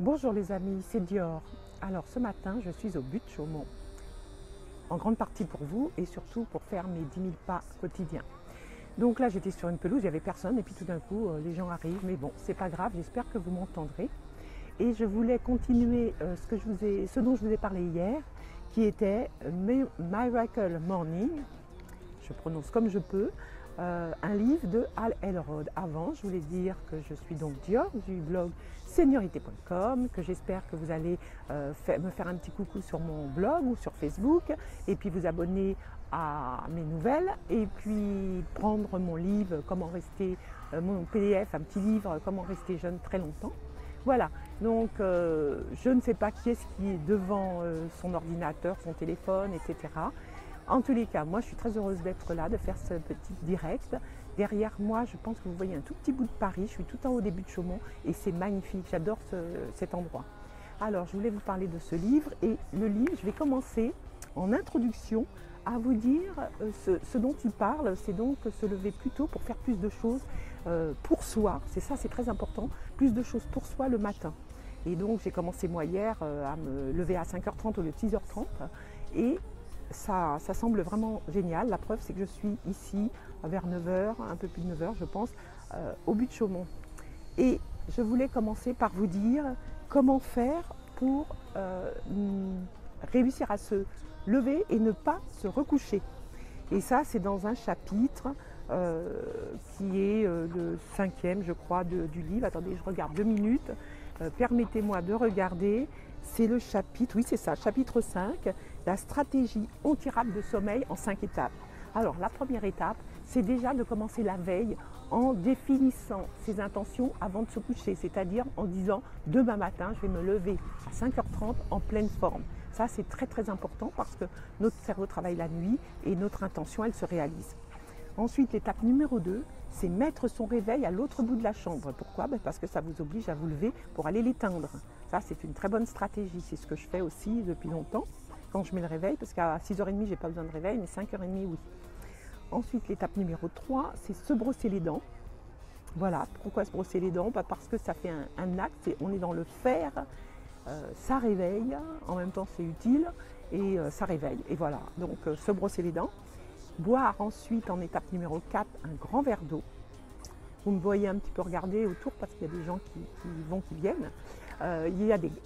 Bonjour les amis, c'est Dior. Alors ce matin, je suis au but de Chaumont, en grande partie pour vous et surtout pour faire mes 10 000 pas quotidiens. Donc là, j'étais sur une pelouse, il n'y avait personne et puis tout d'un coup, les gens arrivent. Mais bon, c'est pas grave, j'espère que vous m'entendrez. Et je voulais continuer ce dont je vous ai parlé hier, qui était Miracle Morning, je prononce comme je peux, un livre de Hal Elrod. Avant, je voulais dire que je suis donc Dior du blog seniorité.com, que j'espère que vous allez me faire un petit coucou sur mon blog ou sur Facebook, et puis vous abonner à mes nouvelles, et puis prendre mon livre, comment rester, mon PDF, un petit livre, comment rester jeune très longtemps. Voilà, donc je ne sais pas qui est-ce qui est devant son ordinateur, son téléphone, etc. En tous les cas, moi je suis très heureuse d'être là, de faire ce petit direct. Derrière moi, je pense que vous voyez un tout petit bout de Paris, je suis tout en haut des buts de Chaumont et c'est magnifique, j'adore cet endroit. Alors je voulais vous parler de ce livre et le livre, je vais commencer en introduction à vous dire ce dont il parle, c'est donc se lever plus tôt pour faire plus de choses pour soi, c'est ça, c'est très important, plus de choses pour soi le matin. Et donc j'ai commencé moi hier à me lever à 5h30 au lieu de 6h30 et ça semble vraiment génial. La preuve, c'est que je suis ici vers 9h, un peu plus de 9h je pense, au but de Chaumont. Et je voulais commencer par vous dire comment faire pour réussir à se lever et ne pas se recoucher. Et ça, c'est dans un chapitre qui est le 5e, je crois, du livre. Attendez, je regarde 2 minutes. Permettez-moi de regarder. C'est le chapitre, oui c'est ça, chapitre 5, la stratégie anti-rate de sommeil en 5 étapes. Alors la première étape, c'est déjà de commencer la veille en définissant ses intentions avant de se coucher, c'est-à-dire en disant demain matin je vais me lever à 5h30 en pleine forme. Ça c'est très très important parce que notre cerveau travaille la nuit et notre intention elle se réalise. Ensuite, l'étape numéro 2, c'est mettre son réveil à l'autre bout de la chambre. Pourquoi? Parce que ça vous oblige à vous lever pour aller l'éteindre. Ça, c'est une très bonne stratégie. C'est ce que je fais aussi depuis longtemps quand je mets le réveil, parce qu'à 6h30, je n'ai pas besoin de réveil, mais 5h30, oui. Ensuite, l'étape numéro 3, c'est se brosser les dents. Voilà, pourquoi se brosser les dents? Parce que ça fait un acte, on est dans le faire, ça réveille, en même temps c'est utile, et ça réveille. Et voilà, donc se brosser les dents. Boire ensuite en étape numéro 4 un grand verre d'eau. Vous me voyez un petit peu regarder autour parce qu'il y a des gens qui viennent.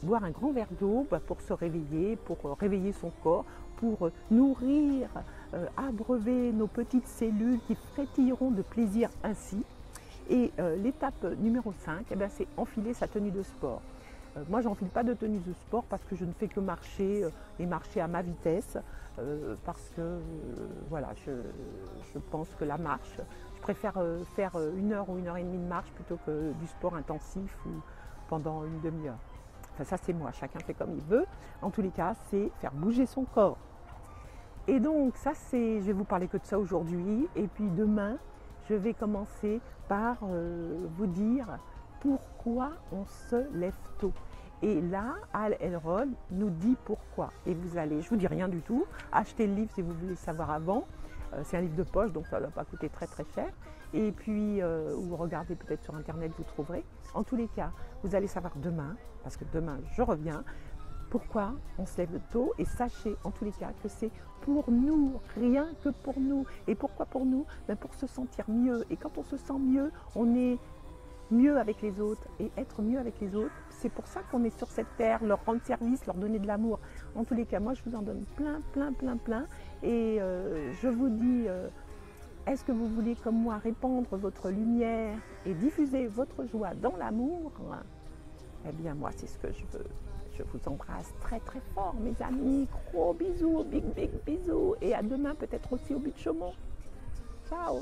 Boire un grand verre d'eau pour se réveiller, pour réveiller son corps, pour nourrir, abreuver nos petites cellules qui frétilleront de plaisir ainsi. Et l'étape numéro 5, c'est enfiler sa tenue de sport. Moi, je n'enfile pas de tenue de sport parce que je ne fais que marcher et marcher à ma vitesse. Parce que voilà, je pense que la marche, je préfère faire 1 heure ou 1h30 de marche plutôt que du sport intensif ou pendant une demi-heure. Enfin, ça c'est moi, chacun fait comme il veut. En tous les cas, c'est faire bouger son corps. Et donc ça je vais vous parler que de ça aujourd'hui. Et puis demain, je vais commencer par vous dire pourquoi on se lève tôt. Et là, Hal Elrod nous dit pourquoi. Et vous allez, je ne vous dis rien du tout, achetez le livre si vous voulez savoir avant. C'est un livre de poche, donc ça ne va pas coûter très très cher. Et puis, ou regardez peut-être sur internet, vous trouverez. En tous les cas, vous allez savoir demain, parce que demain je reviens, pourquoi on se lève tôt. Et sachez en tous les cas que c'est pour nous, rien que pour nous. Et pourquoi pour nous? Pour se sentir mieux. Et quand on se sent mieux, on est mieux avec les autres, et être mieux avec les autres, c'est pour ça qu'on est sur cette terre, leur rendre service, leur donner de l'amour. En tous les cas, moi je vous en donne plein, et je vous dis, est-ce que vous voulez comme moi répandre votre lumière et diffuser votre joie dans l'amour? Eh bien moi c'est ce que je veux. Je vous embrasse très très fort mes amis, gros bisous, big bisous, et à demain peut-être aussi au but de Chaumont. Ciao.